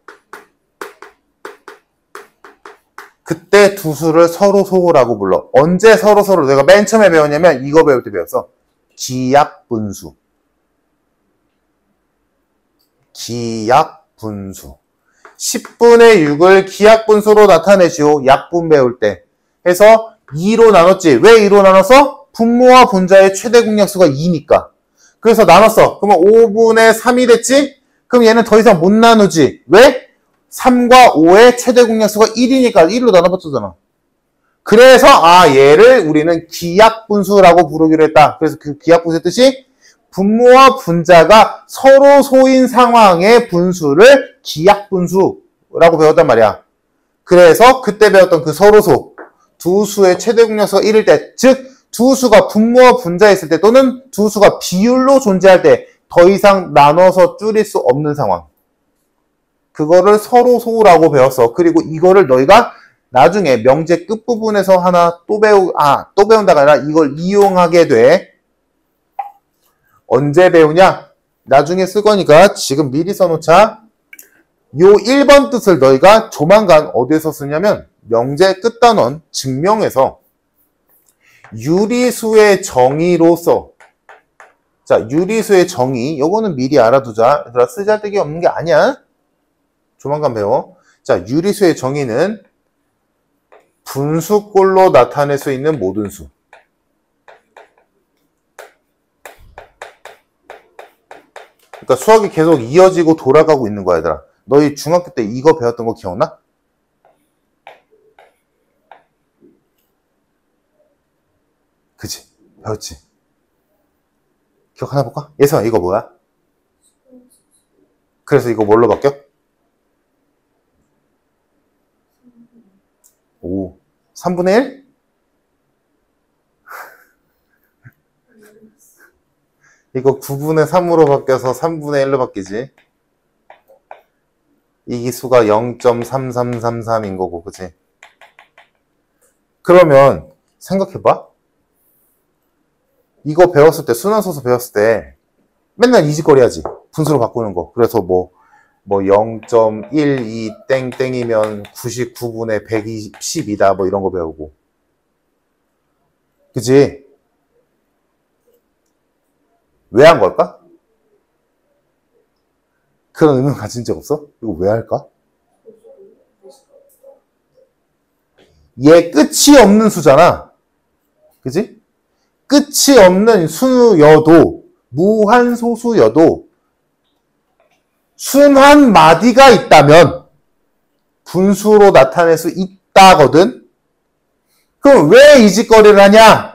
그때 두 수를 서로소라고 불러. 언제 서로소를 내가 맨 처음에 배웠냐면 이거 배울 때 배웠어. 기약분수. 기약분수. 10분의 6을 기약분수로 나타내시오. 약분 배울 때. 해서 2로 나눴지. 왜 2로 나눴어? 분모와 분자의 최대 공약수가 2니까. 그래서 나눴어. 그러면 5분의 3이 됐지? 그럼 얘는 더 이상 못 나누지. 왜? 3과 5의 최대 공약수가 1이니까 1로 나눠봤잖아. 그래서 얘를 우리는 기약분수라고 부르기로 했다. 그래서 그 기약분수의 뜻이 분모와 분자가 서로 소인 상황의 분수를 기약분수라고 배웠단 말이야. 그래서 그때 배웠던 그 서로소, 두 수의 최대 공약수가 1일 때, 즉 두 수가 분모와 분자에 있을 때 또는 두 수가 비율로 존재할 때 더 이상 나눠서 줄일 수 없는 상황. 그거를 서로소라고 배웠어. 그리고 이거를 너희가 나중에 명제 끝부분에서 하나 또 배운다가 아니라 이걸 이용하게 돼. 언제 배우냐? 나중에 쓸 거니까 지금 미리 써놓자. 요 1번 뜻을 너희가 조만간 어디에서 쓰냐면 명제 끝단원 증명에서 유리수의 정의로서, 자, 유리수의 정의, 요거는 미리 알아두자. 얘들아, 쓰잘데기 없는 게 아니야. 조만간 배워. 자, 유리수의 정의는 분수꼴로 나타낼 수 있는 모든 수. 그러니까 수학이 계속 이어지고 돌아가고 있는 거야, 얘들아. 너희 중학교 때 이거 배웠던 거 기억나? 그치? 배웠지? 기억 하나 볼까? 예성아, 이거 뭐야? 그래서 이거 뭘로 바뀌어? 5. 3분의 1? 이거 9분의 3으로 바뀌어서 3분의 1로 바뀌지. 이 수가 0.3333인 거고, 그치? 그러면 생각해봐. 이거 배웠을 때, 순환소수 배웠을 때 맨날 이 짓거리 하지. 분수로 바꾸는 거. 그래서 뭐 0.12 땡땡이면 99분의 112다 뭐 이런 거 배우고. 그치? 왜 한 걸까? 그런 의문 가진 적 없어? 이거 왜 할까? 얘 끝이 없는 수잖아. 그치? 끝이 없는 수여도, 무한소수여도 순한 마디가 있다면 분수로 나타낼 수 있다거든? 그럼 왜 이 짓거리를 하냐?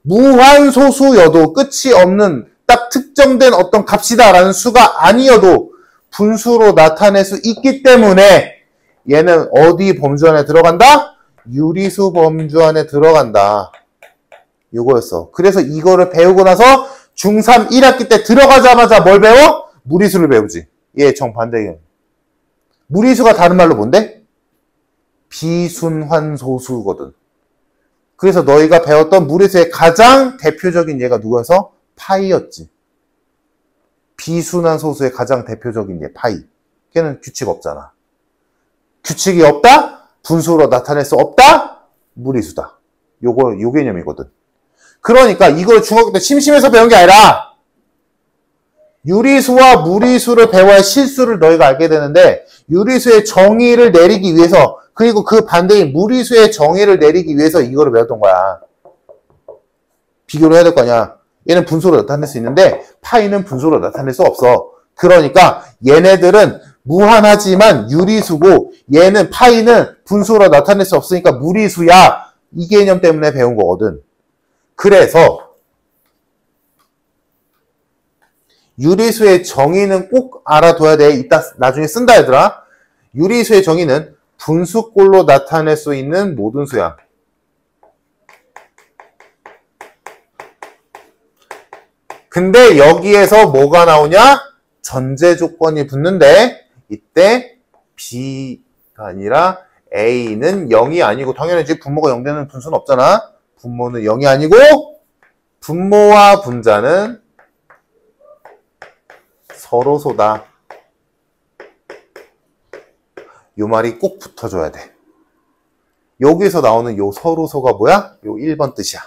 무한소수여도 끝이 없는 딱 특정된 어떤 값이다라는 수가 아니어도 분수로 나타낼 수 있기 때문에 얘는 어디 범주 안에 들어간다? 유리수 범주 안에 들어간다. 요거였어. 그래서 이거를 배우고 나서 중3 1학기 때 들어가자마자 뭘 배워? 무리수를 배우지. 얘 정반대예요. 무리수가 다른 말로 뭔데? 비순환소수거든. 그래서 너희가 배웠던 무리수의 가장 대표적인 예가 누구여서? 파이였지. 비순환 소수의 가장 대표적인 예, 파이. 걔는 규칙 없잖아. 규칙이 없다? 분수로 나타낼 수 없다? 무리수다. 요 개념이거든. 그러니까 이걸 중학교 때 심심해서 배운 게 아니라 유리수와 무리수를 배워야 실수를 너희가 알게 되는데 유리수의 정의를 내리기 위해서 그리고 그 반대인 무리수의 정의를 내리기 위해서 이거를 배웠던 거야. 비교를 해야 될 거 아니야. 얘는 분수로 나타낼 수 있는데 파이는 분수로 나타낼 수 없어. 그러니까 얘네들은 무한하지만 유리수고 얘는 파이는 분수로 나타낼 수 없으니까 무리수야. 이 개념 때문에 배운 거거든. 그래서 유리수의 정의는 꼭 알아둬야 돼. 이따 나중에 쓴다 얘들아. 유리수의 정의는 분수꼴로 나타낼 수 있는 모든 수야. 근데 여기에서 뭐가 나오냐? 전제 조건이 붙는데 이때 B가 아니라 A는 0이 아니고 당연히 분모가 0 되는 분수는 없잖아. 분모는 0이 아니고 분모와 분자는 서로소다. 요 말이 꼭 붙어줘야 돼. 여기서 나오는 요 서로소가 뭐야? 요 1번 뜻이야.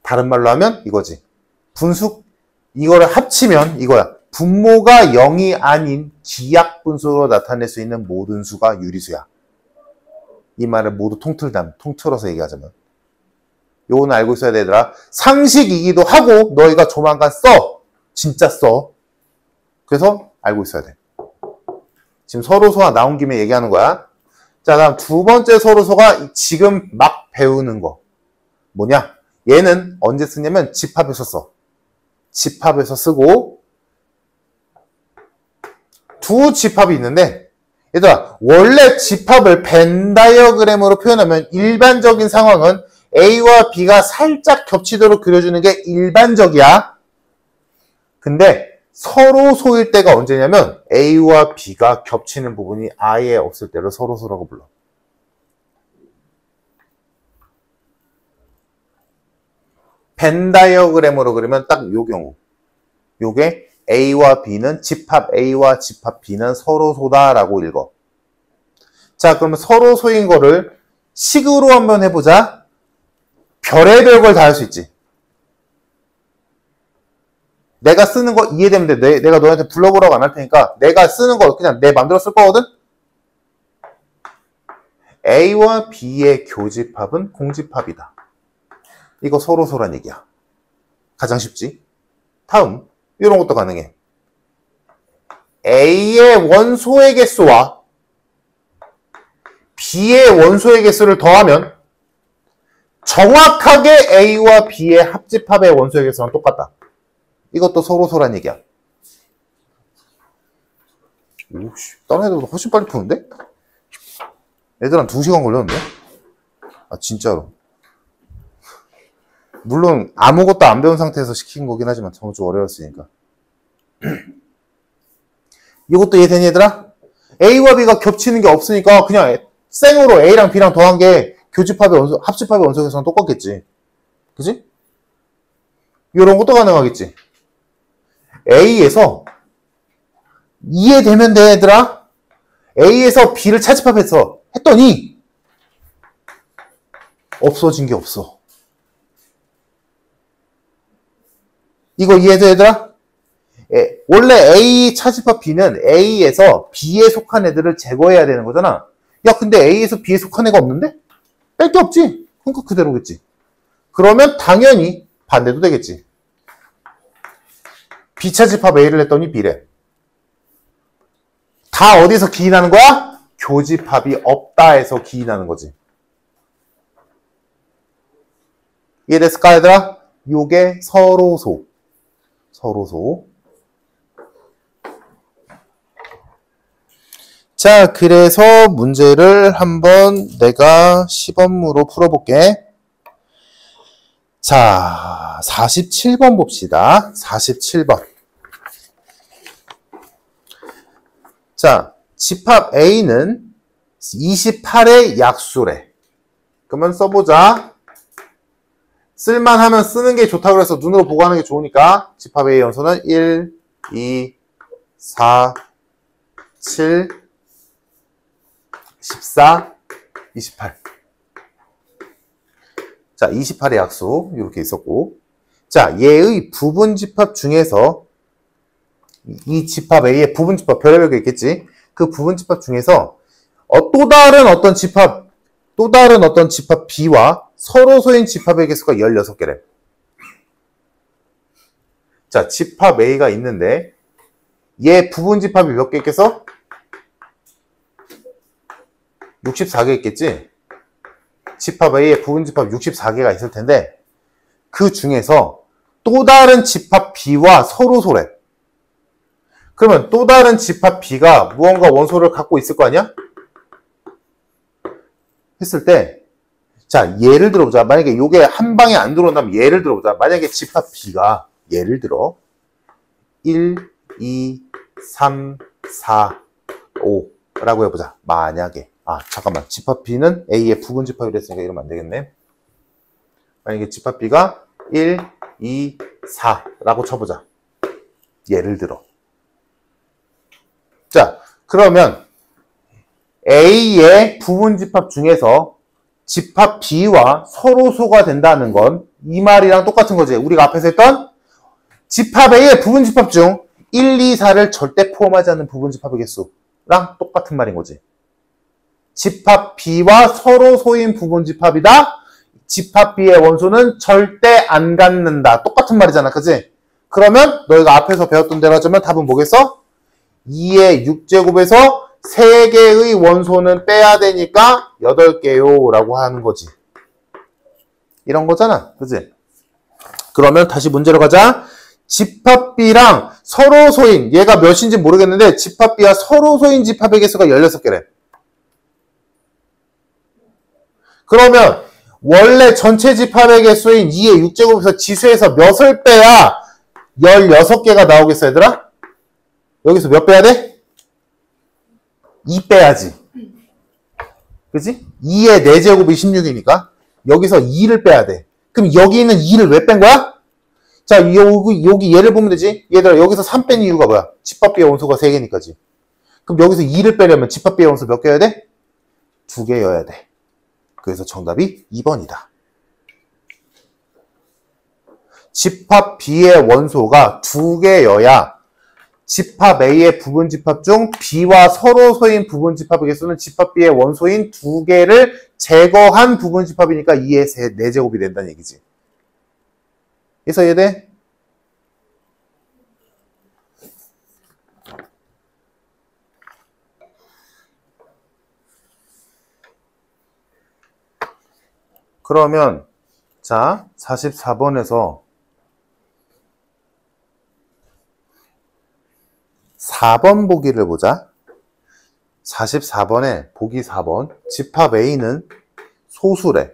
다른 말로 하면 이거지. 분수, 이거를 합치면 이거야. 분모가 0이 아닌 기약분수로 나타낼 수 있는 모든 수가 유리수야. 이 말을 모두 통틀어서 얘기하자면. 요거는 알고 있어야 되더라. 상식이기도 하고 너희가 조만간 써. 진짜 써. 그래서 알고 있어야 돼. 지금 서로소가 나온 김에 얘기하는 거야. 자, 다음 두 번째 서로소가 지금 막 배우는 거. 뭐냐? 얘는 언제 쓰냐면 집합에서 써. 집합에서 쓰고 두 집합이 있는데 얘들아 원래 집합을 벤 다이어그램으로 표현하면 일반적인 상황은 A와 B가 살짝 겹치도록 그려주는 게 일반적이야. 근데 서로소일 때가 언제냐면 A와 B가 겹치는 부분이 아예 없을 때를 서로소라고 불러. 벤 다이어그램으로 그리면 딱 요 경우. 요게 A와 B는 집합 A와 집합 B는 서로소다라고 읽어. 자, 그러면 서로소인 거를 식으로 한번 해보자. 별의별 걸 다 할 수 있지. 내가 쓰는 거 이해되면 돼. 내가 너한테 불러보라고 안 할 테니까 내가 쓰는 거 그냥 내 맘대로 쓸 거거든? A와 B의 교집합은 공집합이다. 이거 서로소란 얘기야. 가장 쉽지? 다음, 이런 것도 가능해. A의 원소의 개수와 B의 원소의 개수를 더하면 정확하게 A와 B의 합집합의 원소의 개수랑 똑같다. 이것도 서로소란 얘기야. 오씨, 다른 애들보다 훨씬 빨리 푸는데? 애들한 2시간 걸렸는데? 아, 진짜로. 물론 아무것도 안 배운 상태에서 시킨 거긴 하지만 정말 좀 어려웠으니까. 이것도 이해되니 얘들아? A와 B가 겹치는 게 없으니까 그냥 생으로 A랑 B랑 더한 게 교집합의 원소, 합집합의 원소에서는 똑같겠지. 그치? 이런 것도 가능하겠지. A에서 이해되면 돼 얘들아? A에서 B를 차집합해서 했더니 없어진 게 없어. 이거 이해돼 얘들아? 원래 A 차집합 B는 A에서 B에 속한 애들을 제거해야 되는 거잖아. 야 근데 A에서 B에 속한 애가 없는데? 뺄 게 없지. 그러니까 그대로겠지. 그러면 당연히 반대도 되겠지. B 차집합 A를 했더니 B래. 다 어디서 기인하는 거야? 교집합이 없다 해서 기인하는 거지. 이해됐을까 얘들아? 요게 서로소. 서로소. 자, 그래서 문제를 한번 내가 시범으로 풀어볼게. 자, 47번 봅시다. 47번. 자, 집합 A는 28의 약수래. 그러면 써보자. 쓸만하면 쓰는 게 좋다고 해서 눈으로 보고 하는 게 좋으니까 집합 A 연소는 1, 2, 4, 7, 14, 28. 자, 28의 약수 이렇게 있었고, 자, 얘의 부분집합 중에서 이 집합 A의 부분집합 별의별 게 있겠지. 그 부분집합 중에서 또 다른 어떤 집합 B와 서로 소인 집합의 개수가 16개래. 자, 집합 A가 있는데 얘 부분집합이 몇 개 있겠어? 64개 있겠지? 집합 A의 부분집합 64개가 있을 텐데 그 중에서 또 다른 집합 B와 서로 소래. 그러면 또 다른 집합 B가 무언가 원소를 갖고 있을 거 아니야? 했을 때, 자, 예를 들어보자. 만약에 요게 한 방에 안 들어온다면 예를 들어보자. 만약에 집합 B가 예를 들어 1, 2, 3, 4, 5 라고 해보자. 만약에. 잠깐만. 집합 B는 A의 부분집합이라 했으니까 이러면 안 되겠네. 만약에 집합 B가 1, 2, 4 라고 쳐보자. 예를 들어. 자, 그러면 A의 부분집합 중에서 집합 B와 서로 소가 된다는 건 이 말이랑 똑같은 거지. 우리가 앞에서 했던 집합 A의 부분집합 중 1, 2, 4를 절대 포함하지 않는 부분집합의 개수랑 똑같은 말인 거지. 집합 B와 서로 소인 부분집합이다. 집합 B의 원소는 절대 안 갖는다. 똑같은 말이잖아. 그치? 그러면 너희가 앞에서 배웠던 대로 하자면 답은 뭐겠어? 2의 6제곱에서 3개의 원소는 빼야 되니까 8개요 라고 하는 거지. 이런 거잖아. 그치? 그러면 다시 문제로 가자. 집합 B랑 서로 소인, 얘가 몇인지 모르겠는데 집합 B와 서로 소인 집합의 개수가 16개래. 그러면 원래 전체 집합의 개수인 2의 6제곱에서 지수에서 몇을 빼야 16개가 나오겠어, 얘들아? 여기서 몇 빼야 돼? 2 빼야지. 그치? 2의 4제곱이 16이니까 여기서 2를 빼야 돼. 그럼 여기 있는 2를 왜 뺀 거야? 자, 여기 얘를 보면 되지? 얘들아, 여기서 3 뺀 이유가 뭐야? 집합 B의 원소가 3개니까지. 그럼 여기서 2를 빼려면 집합 B의 원소 몇 개여야 돼? 2개여야 돼. 그래서 정답이 2번이다. 집합 B의 원소가 2개여야 집합 A의 부분집합 중 B와 서로 소인 부분집합의 개수는 집합 B의 원소인 2개를 제거한 부분집합이니까 2의 4제곱이 된다는 얘기지. 그래서 이해돼? 그러면 자, 44번에서 4번 보기를 보자. 44번에 보기 4번. 집합 A는 소수래.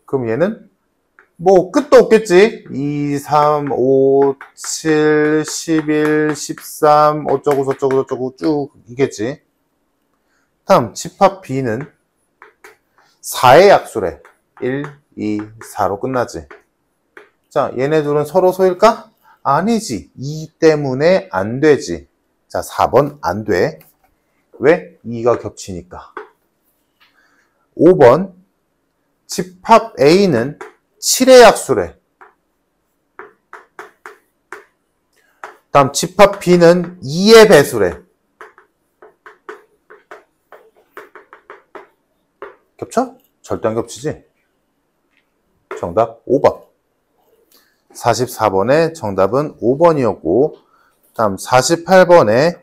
그럼 얘는 뭐 끝도 없겠지. 2, 3, 5, 7, 11, 13 어쩌고 저쩌고 저쩌고 쭉 이겠지. 다음 집합 B는 4의 약수래. 1, 2, 4로 끝나지. 자, 얘네 둘은 서로 소일까? 아니지. 2 때문에 안 되지. 자, 4번 안 돼. 왜? 2가 겹치니까. 5번 집합 A는 7의 약수래. 다음 집합 B는 2의 배수래. 겹쳐? 절대 안 겹치지? 정답 5번. 44번의 정답은 5번이었고, 다음 48번에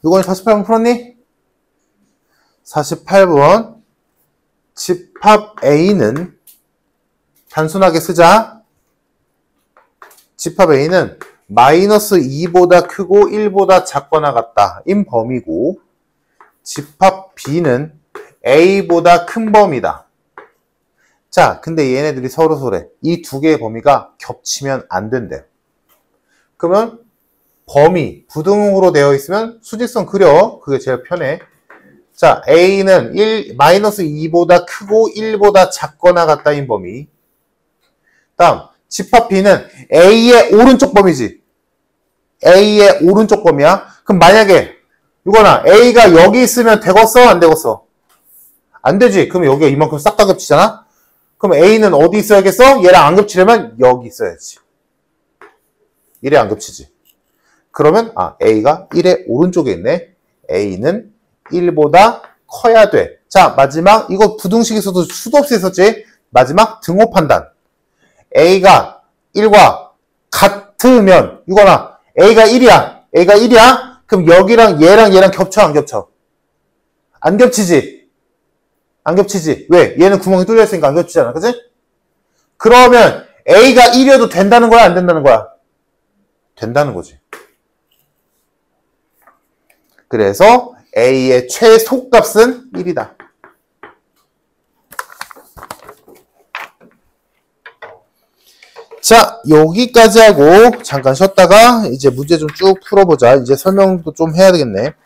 이건 48번 풀었니? 48번 집합 A는 단순하게 쓰자. 집합 A는 마이너스 2보다 크고 1보다 작거나 같다 인 범위고, 집합 B는 A보다 큰 범위다. 자, 근데 얘네들이 서로 소래. 이 두 개의 범위가 겹치면 안 된대. 그러면 범위, 부등호로 되어 있으면 수직선 그려. 그게 제일 편해. 자, A는 마이너스 2보다 크고 1보다 작거나 같다인 범위. 다음, 집합 B는 A의 오른쪽 범위지. A의 오른쪽 범위야. 그럼 만약에 이거나 A가 여기 있으면 되겠어? 안 되겠어? 안 되지. 그럼 여기가 이만큼 싹 다 겹치잖아? 그럼 A는 어디 있어야겠어? 얘랑 안 겹치려면 여기 있어야지. 1에 안 겹치지. 그러면 A가 1의 오른쪽에 있네. A는 1보다 커야 돼. 자, 마지막 이거 부등식에서도 수도 없이 했었지? 마지막 등호 판단. A가 1과 같으면 이거나 A가 1이야. A가 1이야? 그럼 여기랑 얘랑 겹쳐 안 겹쳐? 안 겹치지? 안 겹치지? 왜? 얘는 구멍이 뚫려 있으니까 안 겹치잖아. 그치? 그러면 A가 1이어도 된다는 거야? 안 된다는 거야? 된다는 거지. 그래서 A의 최소값은 1이다. 자, 여기까지 하고 잠깐 쉬었다가 이제 문제 좀 쭉 풀어보자. 이제 설명도 좀 해야 되겠네.